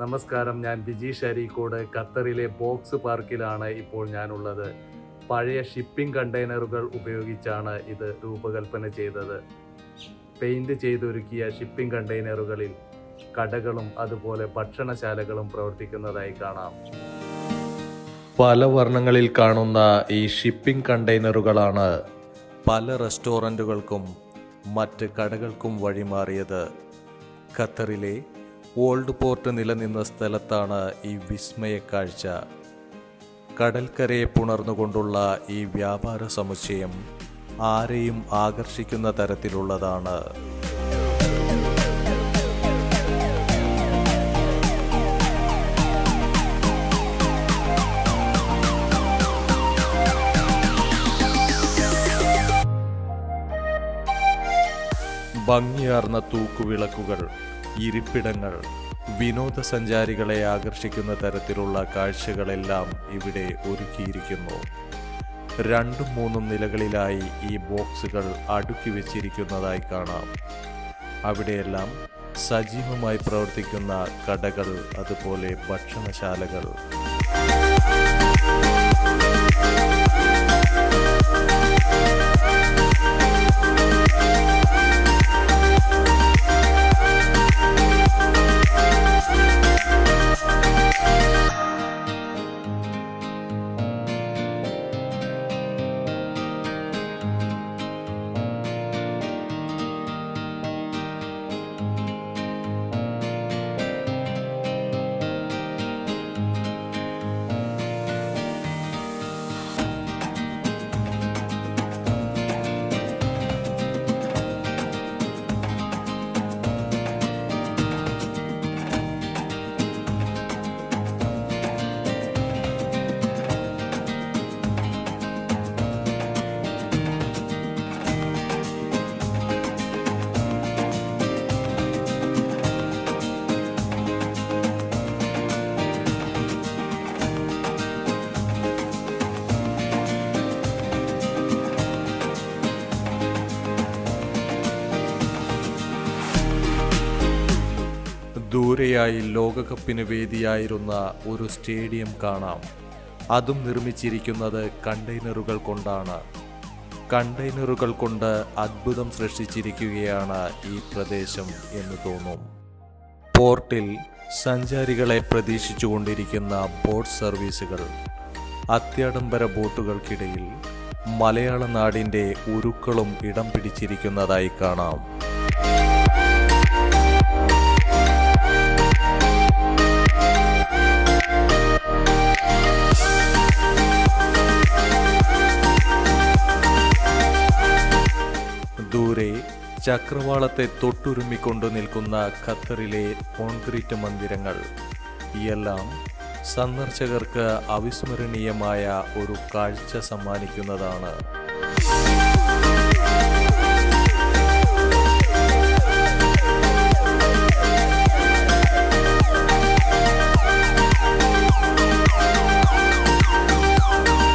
നമസ്കാരം, ഞാൻ ബിജീഷ് അരീക്കോട്. ഖത്തറിലെ ബോക്സ് പാർക്കിലാണ് ഇപ്പോൾ ഞാനുള്ളത്. പഴയ ഷിപ്പിംഗ് കണ്ടെയ്നറുകൾ ഉപയോഗിച്ചാണ് ഇത് രൂപകൽപ്പന ചെയ്തത്. പെയിന്റ് ചെയ്തൊരുക്കിയ ഷിപ്പിംഗ് കണ്ടെയ്നറുകളിൽ കടകളും അതുപോലെ ഭക്ഷണശാലകളും പ്രവർത്തിക്കുന്നതായി കാണാം. പല വർണ്ണങ്ങളിൽ കാണുന്ന ഈ ഷിപ്പിംഗ് കണ്ടെയ്നറുകളാണ് പല റെസ്റ്റോറൻറ്റുകൾക്കും മറ്റ് കടകൾക്കും വഴിമാറിയത്. ഖത്തറിലെ ഓൾഡ് പോർട്ട് നിലനിന്ന സ്ഥലത്താണ് ഈ വിസ്മയ കാഴ്ച. കടൽക്കരയെ പുണർന്നുകൊണ്ടുള്ള ഈ വ്യാപാര സമുച്ചയം ആരെയും ആകർഷിക്കുന്ന തരത്തിലുള്ളതാണ്. ഭംഗിയാർന്ന തൂക്കുവിളക്കുകൾ, ഇരിപ്പിടങ്ങൾ, വിനോദസഞ്ചാരികളെ ആകർഷിക്കുന്ന തരത്തിലുള്ള കാഴ്ചകളെല്ലാം ഇവിടെ ഒരുക്കിയിരിക്കുന്നു. 2-3 നിലകളിലായി ഈ ബോക്സുകൾ അടുക്കി വെച്ചിരിക്കുന്നതായി കാണാം. അവിടെയെല്ലാം സജീവമായി പ്രവർത്തിക്കുന്ന കടകൾ, അതുപോലെ ഭക്ഷണശാലകൾ. ദൂരെയായി ലോകകപ്പിന് വേദിയായിരുന്ന ഒരു സ്റ്റേഡിയം കാണാം. അതും നിർമ്മിച്ചിരിക്കുന്നത് കണ്ടെയ്നറുകൾ കൊണ്ടാണ്. കണ്ടെയ്നറുകൾ കൊണ്ട് അത്ഭുതം സൃഷ്ടിച്ചിരിക്കുകയാണ് ഈ പ്രദേശം എന്ന് തോന്നും. പോർട്ടിൽ സഞ്ചാരികളെ പ്രതീക്ഷിച്ചുകൊണ്ടിരിക്കുന്ന ബോട്ട് സർവീസുകൾ, അത്യാഡംബര ബോട്ടുകൾക്കിടയിൽ മലയാള നാടിൻ്റെ ഉരുക്കളും ഇടം പിടിച്ചിരിക്കുന്നതായി കാണാം. ദൂരെ ചക്രവാളത്തെ തൊട്ടുരുമ്മിക്കൊണ്ടു നിൽക്കുന്ന ഖത്തറിലെ കോൺക്രീറ്റ് മന്ദിരങ്ങൾ. എല്ലാം സന്ദർശകർക്ക് അവിസ്മരണീയമായ ഒരു കാഴ്ച സമ്മാനിക്കുന്നതാണ്.